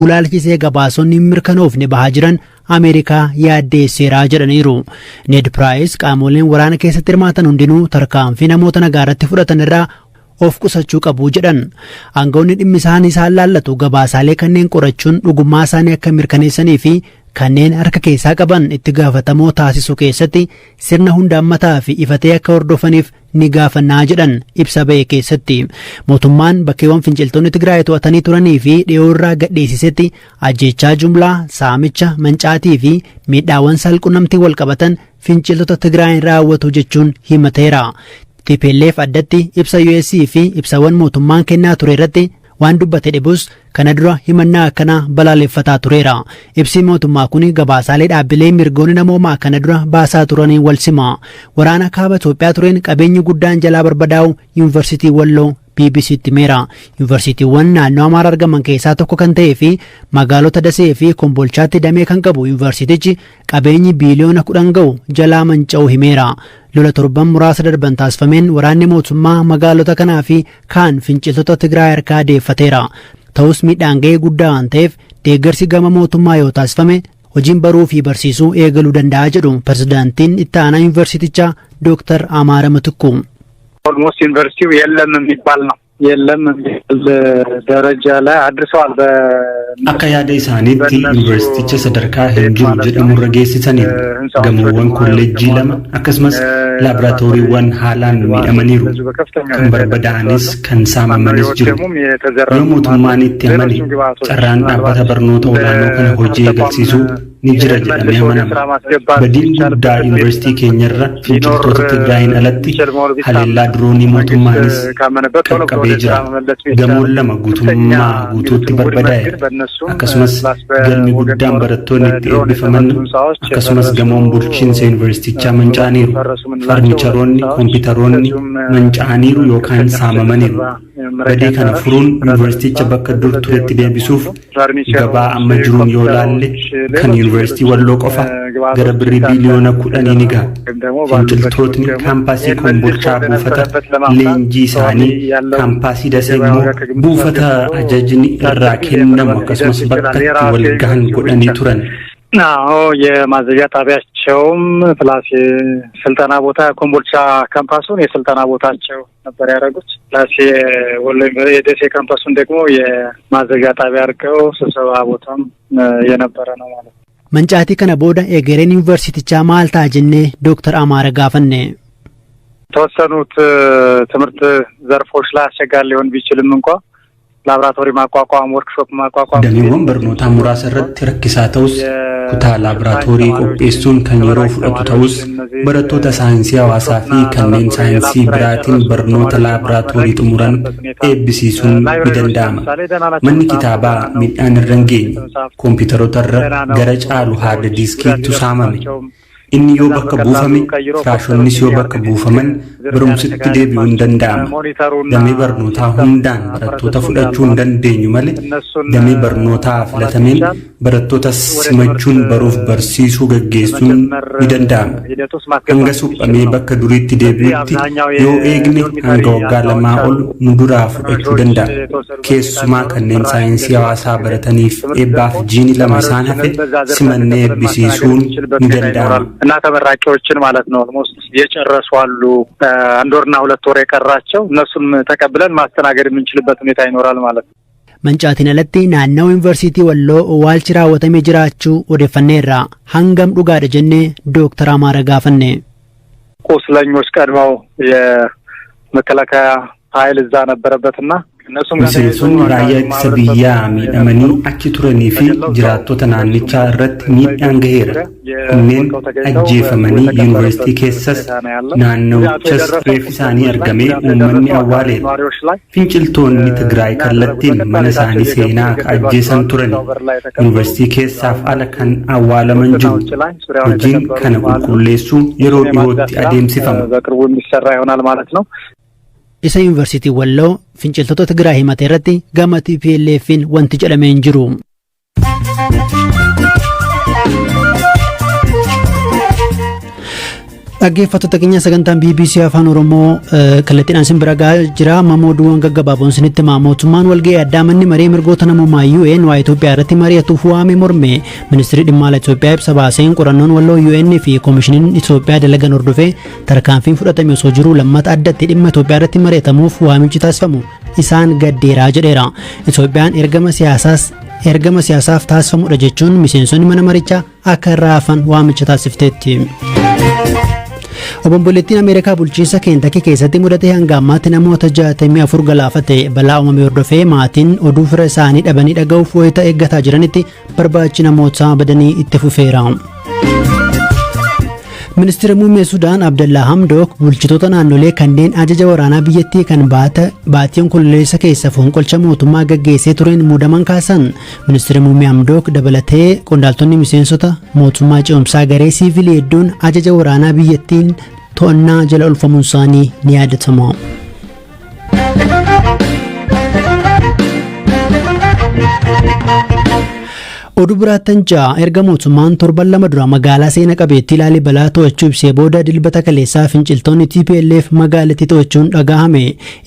ulaalchisee gabaasonni mirkanoofne bahaa jiran Ameerikaa yaaddeesseeraa jedhaniiru. Ned Price qaamoleen waraana keessatti hirmaatan hundinuu tarkaanfii namoota nagaaratti fudhatan irraa of qusachuu qabu jedhan. Aangawoonni dhimmi isaanii isaan laallatu gabaasaalee kanneen qorachuun dhugummaa isaanii akka mirkaneessanii fi kanneen harka keessaa qaban itti gaafatamoo taasisuu keessatti sirna hunda hammataa fi ifatee akka hordofaniif ni gaafannaa jedhan ibsa ba'e keessatti. Mootummaan bakkeewwan finciltoonni Tigraay to'atanii turanii fi dhiyoo irraa gadhiisisetti ajjeechaa jumlaa, saamicha, mancaatii fi miidhaawwan salqunnamtii wal qabatan finciltoota Tigraay raawwatu jechuun himateera. TPLF addatti ibsa US fi ibsawwan mootummaan kennaa ture irratti waan dubbate dhibus kana dura himannaa akkana balaaleffataa tureera. Ibsi mootummaa kun gabaasaalee dhaabbilee mirgoonni namoomaa kana dura baasaa turanii wal sima. Waraana kaaba Itoophiyaa tureen qabeenyi guddaan jalaa barbadaa'u Yuunivarsiitii Walloo BBC'tti himeera. Yuunivarsiitiiwwan naannoo Amaaraa argaman keessaa tokko kan ta'ee fi magaalota Dasee fi Kombolchaatti damee kan qabu yuunivarsiitichi qabeenyi biiliyoona 10 ga'u jalaa manca'uu himeera. Lola torban muraasa darban taasifameen waraanni mootummaa magaalota kanaa fi kaan finciltoota Tigraay harkaa deeffateera. Ta'us miidhaan ga'ee guddaa waan ta'eef deeggarsi gama mootummaa yoo taasifame hojiin baruu fi barsiisuu eegaluu danda'a jedhu pirezidaantiin itti aanaa yuunivarsiitichaa Dr. Amaara Matukku. ኦልሞስት ዩኒቨርሲቲው የለም የሚባል ነው የለም ደረጃ ላይ አድርሰዋል akka yaada isaaniitti yuunivarsiiticha sadarkaa hin jiru jedhamurra geessisaniiru. Gamoowwan kolleejjii 2 akkasumas laaboraatooriiwwan haalaan miidhamaniiru. Kan barbadaa'anis kan saamamanis jiru. Yoo mootummaan itti amane carraan dhaabbata barnoota olaanoo kana hojii eegalsiisuu ni jira jedhamee amanama. Badiin guddaa yuunivarsiitii keenyarra finciltoota Tigraayin alatti haleellaa diroonii mootummaanis qaqqabee jira. Gamoon 2 guutummaa guutuutti barbadaa'e. Akkasumas galmi guddaan barattoonni itti eebbifaman akkasumas gamoon bulchiinsa yuunivarsiitichaa manca'aniiru. Farnicharoonni, kompiitaroonni manca'aniiru yookaan saamamaniiru. Badii kana furuun yuunivarsiiticha bakka dur turetti deebisuuf gabaa amma jiruun yoo laalle kan yuunivarsiitii Walloo qofa gara birrii biiliyoona 10 ni ga'a. Finciltootni kaampaasii Kombolchaa buufata leenjii isaanii kaampaasii Dasee immoo buufata ajajni irraa kennamu akkasumas bakka itti wal gahan godhanii turan. የማዘዣ ጣቢያቸውም ፕላስ ስልጠና ቦታ ኮምቦልቻ ካምፓሱን የስልጠና ቦታቸው ነበር ያደረጉት። ፕላስ የደሴ ካምፓሱን ደግሞ የማዘዣ ጣቢያ አድርገው ስብሰባ ቦታም የነበረ ነው ማለት ነው። መንጫቲ ከነ ቦዳ ኤገሬን ዩኒቨርሲቲቻ ማልታ ጀኔ ዶክተር አማረ ጋፈነ ተወሰኑት ትምህርት ዘርፎች ላይ አስቸጋሪ ሊሆን ቢችልም እንኳን laboraatorii ማቋቋም workshop ማቋቋም dameewwan barnootaa muraasa irratti rakkisaa ta'us kutaa laboraatoorii qopheessuun kan yeroo fudhatu ta'us barattoota saayinsii hawaasaa fi kanneen saayinsii biraatiin barnoota laboraatoorii xumuran eebbisiisuun ni danda'ama. Manni kitaabaa miidhaan irra hin geenye kompiitaroota irra gara caalu haarda diiskiitu saamame. Inni yoo bakka buufame firaashonnis yoo bakka buufaman barumsitti deebi'uu hin danda'ama. Damee barnootaa hundaan barattoota fudhachuu hin dandeenyu malee damee barnootaa filatameen barattoota simachuun baruuf barsiisuu gaggeessuun ni danda'ama. Hanga suphamee bakka duriitti deebi'utti yoo eegne hanga waggaa 2 ol nu duraa fudhachuu danda'a. Keessumaa kanneen saayinsii hawaasaa barataniif eebbaaf jiini 2 isaan hafe simannee eebbisiisuun ni danda'ama. እና ተመራቂዎችን ማለት ነው ኦልሞስት የጨረሱ አሉ 1 ወርና 2 ወር የቀራቸው እነሱም ተቀብለን ማስተናገድ የምንችልበት ሁኔታ ይኖራል ማለት ነው። መንጫቲን አለቲ ናናው ዩኒቨርሲቲ ወሎ ዋልቺ ራወተሜ ጅራቹ ወደፈኔራ ሃንገም ዱጋደ ጀኔ ዶክተር አማረ ጋፈኔ ቁስለኞች ቀድመው የመከላከያ ኃይል እዛ ነበረበትና miseensonni raayyaa ittisa biyyaa miidhamanii achi turanii fi jiraattota naannichaa irratti miidhaan gaheera. Kunneen ajjeefamanii yuunivarsiitii keessas naannawichas reeffi isaanii argamee uummanni awwaaleera. Finciltoonni Tigraay kallattiin mana isaanii seenaa akka ajjeesan turani. Yuunivarsiitii keessaaf ala kan awwaalaman jiru. Hojiin kana qulqulleessuun yeroo dhiyootti adeemsifama. Isa yuunivarsiitii Walloo finciltoota Tigraay himate irratti gama TPLF'n wanti jedhamee hin jiru. Dhaggeeffattoota keenya sagantaan BBC Afaan Oromoo kallattiidhaan isin bira gahaa jira. Mamooduuwwan gaggabaaboon isinitti himaa. Mootummaan walga'ii addaa manni maree mirgoota namummaa UN waa Itoophiyaa irratti mari'atuuf waame morme. Ministeerri dhimma alaa Itoophiyaa ibsa baaseen qorannoon walloo UN fi koomishiniin Itoophiyaa dalagan hordofee tarkaanfiin fudhatame osoo jiruu lammata addatti dhimma Itoophiyaa irratti mari'atamuuf waamichi taasifamu isaan gaddeeraa jedheera. Itoophiyaan ergama siyaasaaf taasifamudha jechuun miseensonni mana marichaa akka irraa hafan waamicha taasifteetti. Obomboleettiin Ameerikaa bulchiinsa Keentakii keessatti mudate hanga ammaatti namoota 64 galaafate. Balaa uumame hordofee maatiin oduu fira isaanii dhabanii dhaga'uuf wayita eeggataa jiranitti barbaachi namoota badanii itti fufeera. Ministeera muummee Sudaan Abdallaa Hamdook bulchitoota naannolee kanneen ajaja waraanaa biyyattii kan baatii onkololeessa keessa fonqolcha mootummaa gaggeessee tureen muudaman kaasan. Ministeera muummee Hamdook dabalatee qondaaltonni miseensota mootummaa ce'umsaa garee siivilii hedduun ajaja waraanaa biyyattiin to'annaa jala oolfamuun isaanii ni yaadatama. Oduu biraattan ja'a erga mootummaan torban lama dura magaalaa seena qabeettii Laalibalaa to'achuu ibsee booda dilbata kaleessaa finciltoonni TPLF magaalattii to'achuun dhagahame.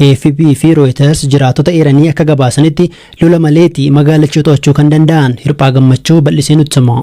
AFP fi Reuters jiraatota eeranii akka gabaasanitti lola maleetii magaalicha to'achuu kan danda'an. Hirphaa Gammachuu bal'isee nutti hima.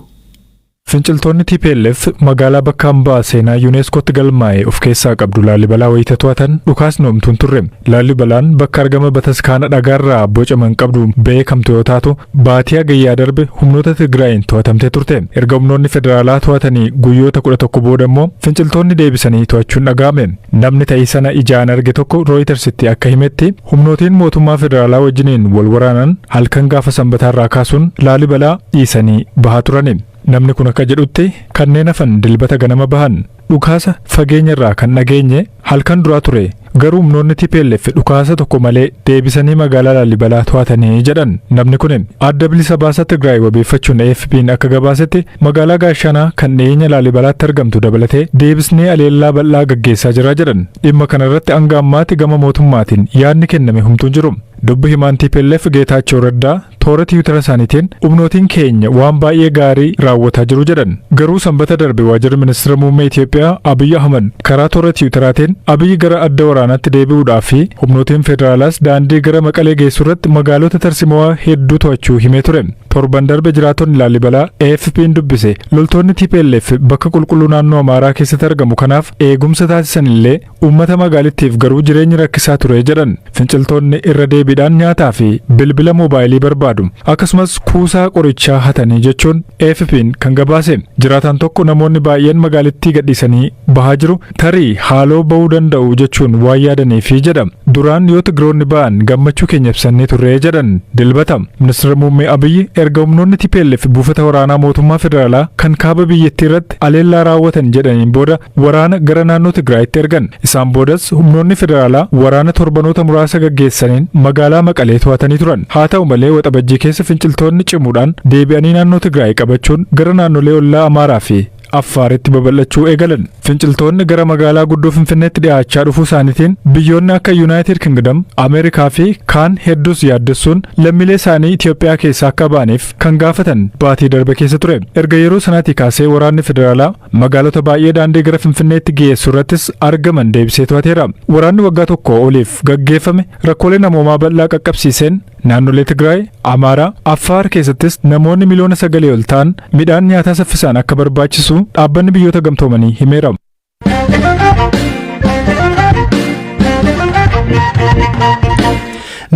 Finciltoonni TPLF magaalaa bakka hambaa seenaa UNESCOtti galmaa'e of keessaa qabdu Laalibalaa wayita to'atan dhukaasni homtuun turre. Laalibalaan bakka argama bataskaana dhagaarraa bocaman qabdu beekamtu yoo taatu baatii hagayyaa darbe humnoota Tigraayin to'atamtee turte. Erga humnoonni federaalaa to'atanii guyyoota 11 booda immoo finciltoonni deebisanii to'achuun dhaga'ame. Namni ta'ii sana ijaan arge tokko Reutersitti akka himetti humnootiin mootummaa federaalaa wajjiniin wal waraanan halkan gaafa sanbataarraa kaasuun Laalibalaa dhiisanii bahaa turani. Namni kun akka jedhutti kanneen hafan dilbata ganama bahan dhukaasa fageenyarraa kan dhageenye halkan duraa ture. Garuu humnoonni TPLF dhukaasa tokko malee deebisanii magaalaa Laalibalaa to'atanii jedhan. Namni kun adda bilisa baasaa Tigraay wabeeffachuun AFP'n akka gabaasetti magaalaa Gaashanaa kan dhiyeenya Laalibalaatti argamtu dabalatee deebisnee aleellaa bal'aa gaggeessaa jira jedhan. Dhimma kanarratti hanga ammaatti gama mootummaatiin yaadni kenname humtuun jiru. Dubbi himaan TPLF Geetaachoo Raddaa toora tiwutara isaaniitiin humnootiin keenya waan baay'ee gaarii raawwataa jiru jedhan. Garuu sanbata darbe waajjirri ministeera muummee Itoophiyaa Abiyyi Ahmad karaa toora tiwutaraatiin Abiyyi gara adda waraanaatti deebi'uudhaaf fi humnootiin federaalaas daandii gara Maqalee geessu irratti magaalota tarsimoo hedduu to'achuu himee ture. Torban darbe jiraatonni Laalibalaa AFP'n dubbise loltoonni TPLF bakka qulqulluu naannoo Amaaraa keessatti argamu kanaaf eegumsa taasisan illee uummata magaalittiif garuu jireenyi rakkisaa ture jedhan. Finciltoonni irra deebiidhaan nyaataa fi bilbila moobaayilii barbaadu. Akkasumas kuusaa qorichaa hatanii jechuun AFP'n kan gabaase. Jiraataan tokko namoonni baay'een magaalittii gadhiisanii bahaa jiru tarii haaloo bahuu danda'u jechuun waan yaadaniifi jedha. Duraan yoo Tigiroonni ba'an gammachuu keenya ibsannee turre jedhan. Dilbata ministeera muummee Abiyyi erga humnoonni TPLF buufata waraanaa mootummaa federaalaa kan kaaba biyyattii irratti aleellaa raawwatan jedhaniin booda waraana gara naannoo Tigraayitti ergan. Isaan boodas humnoonni federaalaa waraana torbanoota muraasa gaggeessaniin magaalaa Maqalee to'atanii turan. Haa ta'u malee waxabajjii keessa finciltoonni cimuudhaan deebi'anii naannoo Tigraay qabachuun gara naannolee ollaa Amaaraa fi Affaaritti babal'achuu eegalan. Finciltoonni gara magaalaa guddoo Finfinneetti dhiyaachaa dhufuu isaaniitiin biyyoonni akka United Kingdom, Ameerikaa fi kaan hedduus yaaddessuun lammiilee isaanii Itoophiyaa keessaa akka ba'aniif kan gaafatan baatii darbe keessa ture. Erga yeroo sanaatii kaasee waraanni federaalaa magaalota baay'ee daandii gara Finfinneetti geessu irrattis argaman deebisee to'ateera. Waraanni waggaa tokko oliif gaggeeffame rakkoolee namoomaa bal'aa qaqqabsiiseen naannolee Tigraay, Amaaraa, Affaar keessattis namoonni miliyoona 9 ol ta'an midhaan nyaataa saffisaan akka barbaachisu dhaabbanni biyyoota gamtoomanii himeera.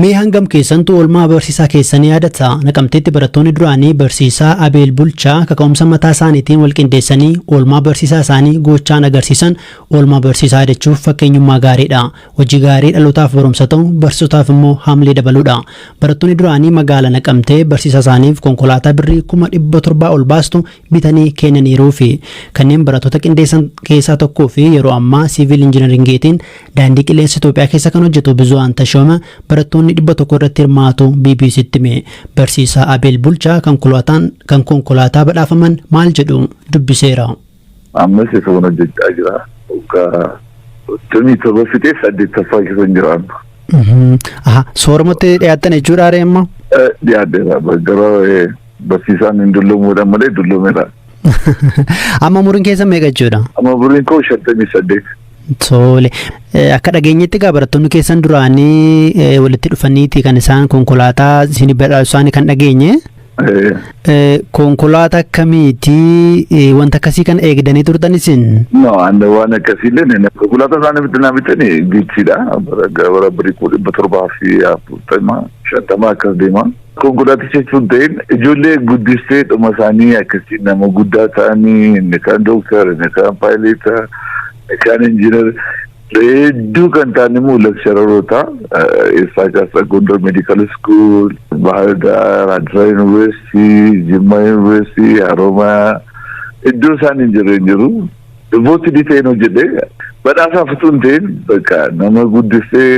Mee hangam keessantuu oolmaa barsiisaa keessanii yaadata? Naqamteetti barattoonni duraanii barsiisaa Abeel Bulchaa kaka'umsa mataa isaaniitiin walqindeessanii oolmaa barsiisaa isaanii gochaan agarsiisan oolmaa barsiisaa jechuuf fakkeenyummaa gaariidha. Hojii gaarii dhalootaaf barumsa ta'u barsiisotaaf immoo haamilee dabaluudha. Barattoonni duraanii magaalaa Naqamtee barsiisaa isaaniif konkolaataa birrii 700 ol baastu bitanii kennaniiruu fi kanneen barattoota qindeessan keessaa tokkoo fi yeroo ammaa siivil injiinaringiitiin daandii qilleensa Itoophiyaa keessa kan hojjetu Bizuwaan Tashooma barattoonni 100 irratti hirmaatu BBC'tti hime. Barsiisaa Abeel Bulchaa kan konkolaataa badhaafaman maal jedhu dubbiseera. Ammas isa kana hojjechaa jira. Tumii toba fitee 8ffaa keessa jiraan. Sooromatti dhiyaatan jechuudha reemma? Dhiyaaddeera. Gara barsiisaan hin dulloomuudhaan malee dulloomeedha. Amma umuriin keessan meeqa jechuudha? Amma umuriin koo 58. Tole. Akka dhageenyetti egaa barattoonni keessan duraanii walitti dhufaniiti kan isaan konkolaataa isin badhaasuudhaan kan dhageenye. Konkolaataa akkamiiti wanta akkasii kan eegdanii turtan isin? No, waan akkasii illee konkolaataa isaanii bitanii giichiidha. Bara birii 750 akkas deema. Konkolaaticha jechuun ta'in ijoollee guddistee dhuma isaanii akkasii nama guddaa ta'anii inni kaan dooktar, inni kaan paayileeta, inni kaan injiinar hedduu kan ta'an immoo leksharoota eessaa kaasa Gondar Medical School, Bahar Dar, Adra University, Jimma University, Haromaya iddoo isaan hin jiru. Vooti ditee hojjedhe badhaasaa fituun ta'in bakka nama guddistee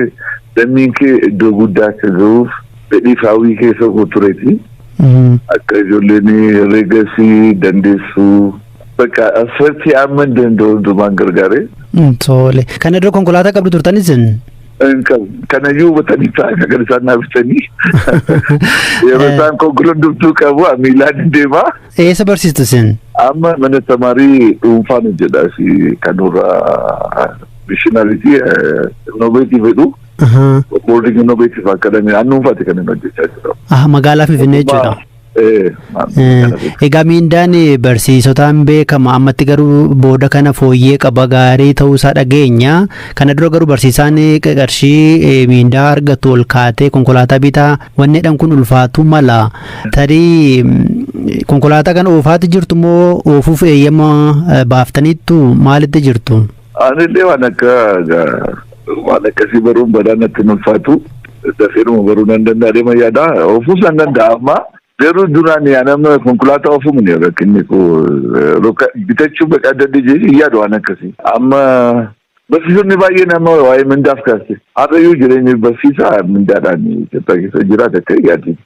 lammiin kee iddoo guddaa akka ga'uuf fedhii faawwii keessa koo tureeti. Akka ijoolleen reegasii dandeessuu bakka asirratti amma danda'u hundumaan gargaare. Tole. Kana dura konkolaataa qabdu turtanis? Kanayyuu batanii ta'an kan isaan naafisanii. Yeroo isaan konkolaataa dubtuu qabu miilaan deema. Eessa barsiistu isin? Amma mana tamaarii dhuunfaan hojjedha kanurraa mishinariitii innoveetii fedhu. Boarding innovative academy dhuunfaati kan inni hojjechaa jiru. Magaalaa Finfinnee jechuudha. Egaa miindaan barsiisotaan beekama ammatti garuu booda kana fooyyee qaba gaarii ta'uusaa dhageenya. Kana dura garuu barsiisaan qarshii miindaa argatu ol kaatee konkolaataa bitaa wanneedhaan kun ulfaatu mala. Tarii konkolaataa kana oofaatti jirtu moo oofuuf eeyyama baaftaniittu maalitti jirtu? Anillee waan akkasii baruun badaan natti ulfaatu dafeeruma baruu nan danda'a deema yaada oofuus nan danda'a amma garuu duraan nama konkolaataa oofuun ni rakkinni bitachuu bakka adda adda yaadu waan akkasii amma barsiisonni baay'ee nama waa'ee mindaaf kaaste har'ayyuu jireenyi barsiisaa mindaadhaan Itoophiyaa keessa jiraate akka yaaddi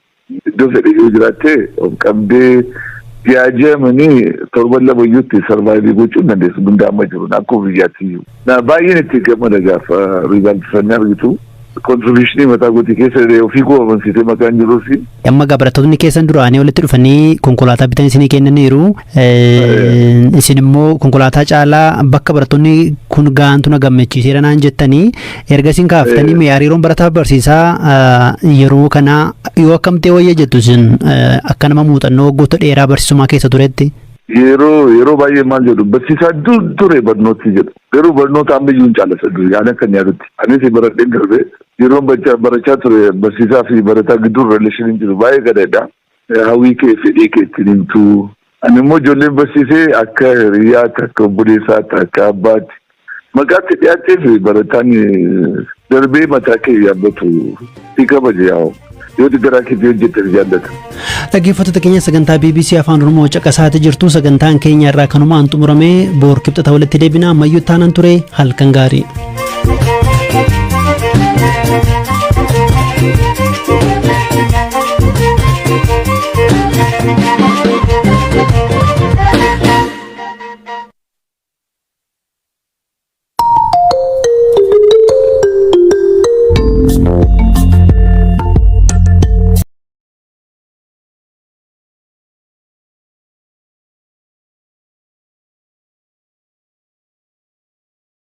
iddoo fedhe yoo jiraatte of qabdee Germany torban lamayyuutti sarvaayivii gochuun dandeessu mindaa amma jiru akkuma biyyaatti na baay'een itti gammada gaafa riizaaltisanni argitu kontribuushinii mataa gootii keessa ofii koo amansiisee maqaan jiruu fi. Amma barattoonni keessan duraanii walitti dhufanii konkolaataa bitan isinii kennaniiru. Isin immoo konkolaataa caalaa bakka barattoonni kun gaantu na gammachiiseera naan jettanii erga isin kaaftanii hariiroon barataa barsiisaa yeroo kana yoo akkamtee wayya jettu isin akka nama muuxannoo waggoota dheeraa barsiisummaa keessa turetti. Yeroo baay'ee maal jedhu barsiisaa ture barnooti jedhu garuu barnoota ammayyuu hin caalasa yaada kan yaadutti anis baradheen darbee yeroo barachaa ture barsiisaa fi barataa gidduu reeleeshiniin jiru baay'ee gadaadha hawwii kee fedhii kee ittiin himtu ani immoo ijoolleen barsiisee akka hiriyaatti akka obboleessaatti akka abbaatti maqaatti dhiyaattee fi barataan darbee mataa kee yaabbatu si kabaje yaa'u. Yoo gara keetii hojjetan jaallata. Dhaggeeffattoota keenya sagantaa BBC Afaan Oromoo caqasaati jirtu sagantaan keenya irraa kanumaan xumuramee boor kibxata walitti deebina ammayyuu taanan ture halkan gaarii.